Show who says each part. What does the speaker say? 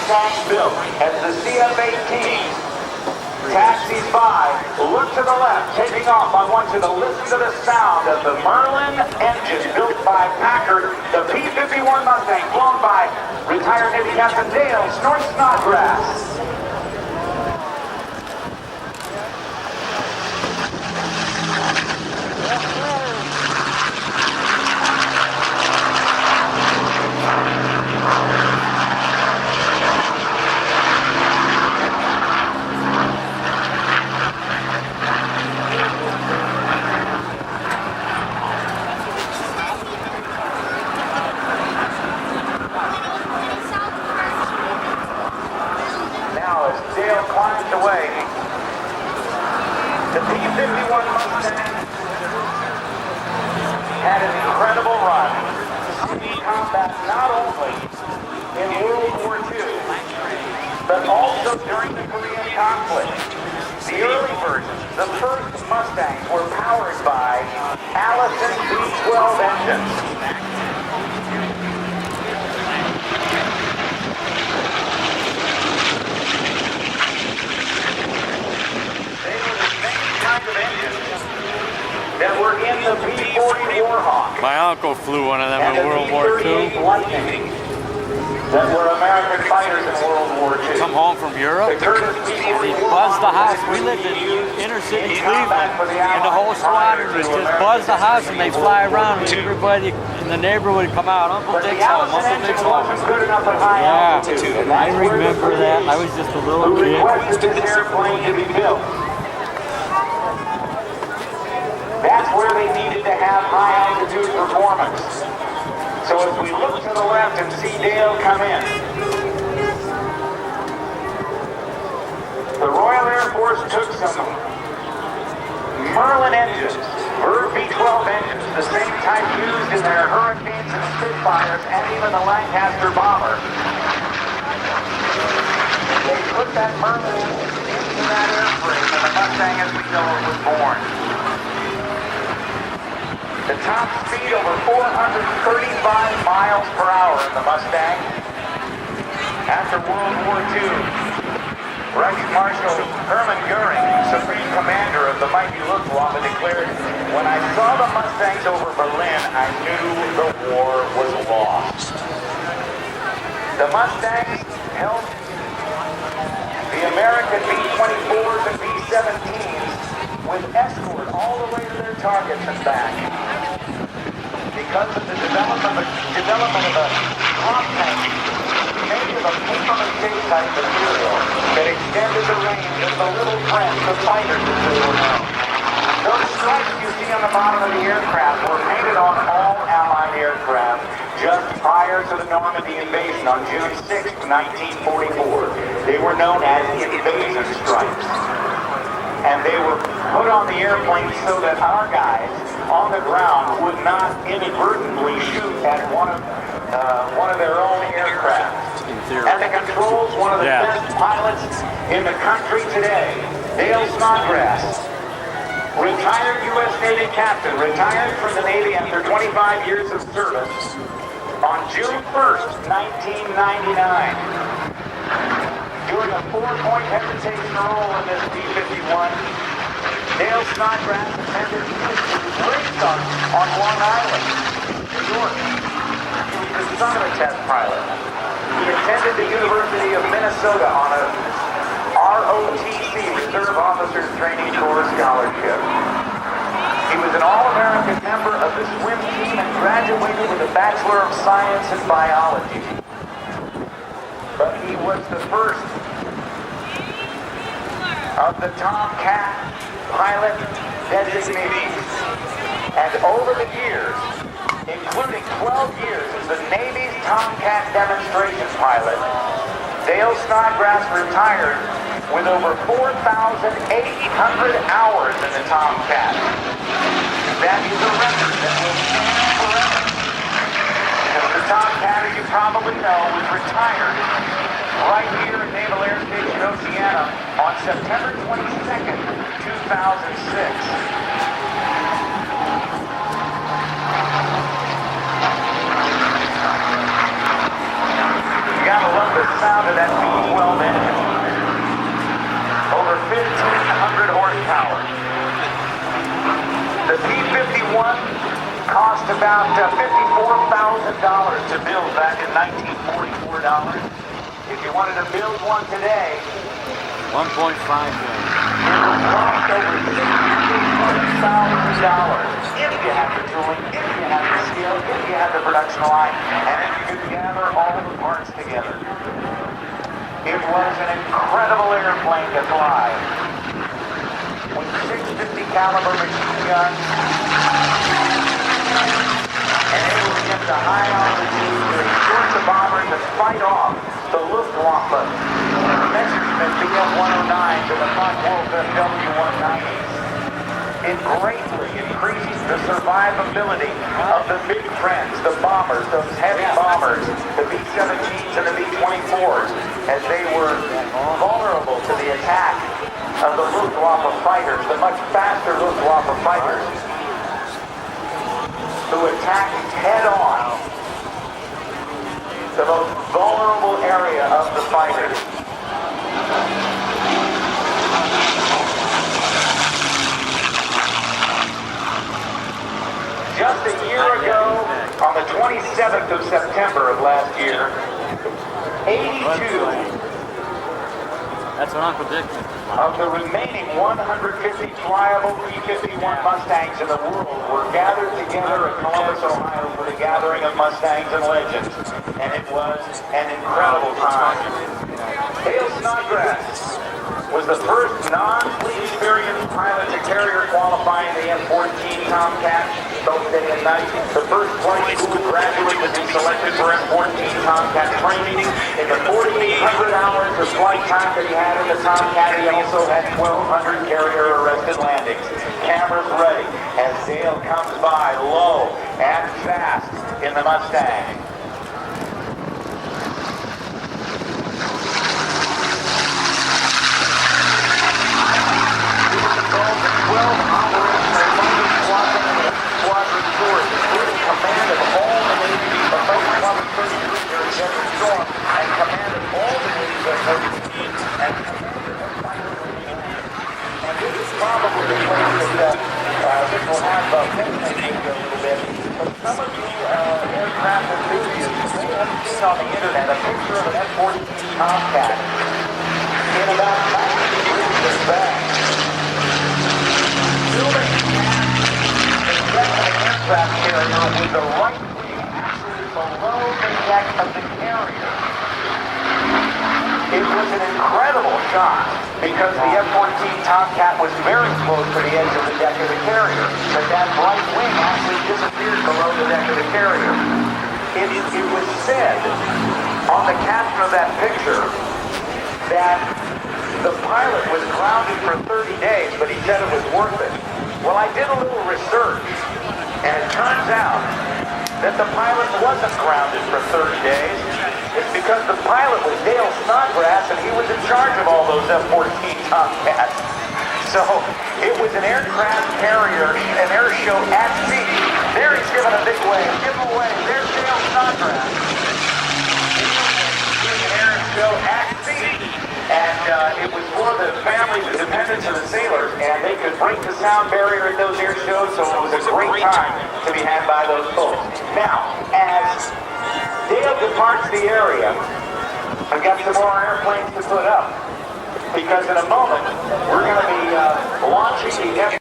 Speaker 1: Mustang built as the CF-18 taxis by. Look to the left, taking off. I want you to listen to the sound of the Merlin engine built by Packard, the P-51 Mustang, flown by retired Navy Captain Dale Snort Snodgrass. Dale climbs away. The P-51 Mustang had an incredible run in combat not only in World War II, but also during the Korean conflict. The early versions, the first Mustangs, were powered by Allison V12 engines. That were in the P-40 Warhawk.
Speaker 2: My uncle flew one of them in World War II.
Speaker 1: That were American fighters in World War II.
Speaker 2: Come home from Europe, he buzzed the house. We lived in inner city Cleveland, and the whole squadron would just buzz the house, and they'd fly around, and everybody in the neighborhood would come out. Uncle Dick's home, Uncle Dick's home. Yeah, I remember that. I was just a little kid.
Speaker 1: That's where they needed to have high altitude performance. So as we look to the left and see Dale come in, the Royal Air Force took some Merlin engines, Verve V12 engines, the same type used in their Hurricanes and Spitfires and even the Lancaster bomber. They put that Merlin engine into that airframe and the Mustang as we know it was born. The top speed over 435 miles per hour in the Mustang. After World War II, Reich Marshal Hermann Goering, Supreme Commander of the mighty Luftwaffe, declared, "When I saw the Mustangs over Berlin, I knew the war was lost." The Mustangs helped the American B-24s and B-17s with escort all the way to their targets and back. Because of the development of a drop tank made of a paper-mache type material that extended the range of the little friends, the fighters as they were known. Those stripes you see on the bottom of the aircraft were painted on all Allied aircraft just prior to the Normandy invasion on June 6, 1944. They were known as invasion stripes. And they were put on the airplane so that our guys on the ground would not inadvertently shoot at one of their own aircraft. And the controls, one of the best pilots in the country today, Dale Snodgrass, retired U.S. Navy captain, retired from the Navy after 25 years of service on June 1st, 1999. Doing a 4-point hesitation roll in this B-51, Dale Snodgrass attended race on Long Island, New York. He was the son of a test pilot. He attended the University of Minnesota on a ROTC, Reserve Officers Training Corps scholarship. He was an All-American member of the swim team and graduated with a Bachelor of Science in Biology. But he was the first of the Tomcat pilot designees. And over the years, including 12 years as the Navy's Tomcat demonstration pilot, Dale Snodgrass retired with over 4,800 hours in the Tomcat. That is a record that will stand forever. Because the Tomcat, as you probably know, was retired right here at Naval Air Station Oceana on September 22nd, 2006. You gotta love the sound of that V12 engine. Over 1,500 horsepower. The P-51 cost about $54,000 to build back in 1944 dollars. If you wanted to build one today,
Speaker 2: 1.5 million.
Speaker 1: it would cost over $60,000 if you had the tooling, if you had the skill, if you had the production line, and if you could gather all the parts together. It was an incredible airplane to fly. With 650 caliber machine guns, enabling him to high altitude to escort the bomber to fight off the Luftwaffe Messerschmitt BF-109 to the Focke-Wulf W-190s. It greatly increases the survivability of the big friends, the bombers, those heavy bombers, the B-17s and the B-24s, as they were vulnerable to the attack of the Luftwaffe fighters, the much faster Luftwaffe fighters, who attacked head-on the most vulnerable area of the fighters. Just a year ago, on the 27th of September of last year, 82
Speaker 2: That's what Uncle Dick did.
Speaker 1: of the remaining 150 flyable P-51 Mustangs in the world were gathered together in Columbus, Ohio for the gathering of Mustangs and Legends. And it was an incredible time. Dale Snodgrass was the first non-fleet experienced pilot to carrier qualifying the F-14 Tomcat both day and night. The first flight school graduate to be selected for F-14 Tomcat training. In the 4,800 hours of flight time that he had in the Tomcat, he also had 1,200 carrier arrested landings. Cameras ready as Dale comes by low and fast in the Mustang. Some of you aircraft enthusiasts may have seen on the internet a picture of an F-14 Tomcat in about 90 degrees of back. Building an aircraft carrier with the right wing actually below the deck of the carrier. It was an incredible shot because the F-14 Tomcat was very close to the edge of the deck of the carrier, but that right wing actually disappeared below the deck of the carrier. It was said on the caption of that picture that the pilot was grounded for 30 days, but he said it was worth it. Well, I did a little research, and it turns out that the pilot wasn't grounded for 30 days. It's because the pilot was Dale Snodgrass, and he was in charge of all those F-14 Tomcats. So it was an aircraft carrier, an air show at sea. There he's giving a big wave. Give him a wave. There's Dale Snodgrass. Doing an air show at sea. And it was for the families, the dependents of the sailors, and they could break the sound barrier at those air shows, so it was a great time to be had by those folks. Now, as Dale departs the area, I've got some more airplanes to put up, because in a moment, we're going to be launching the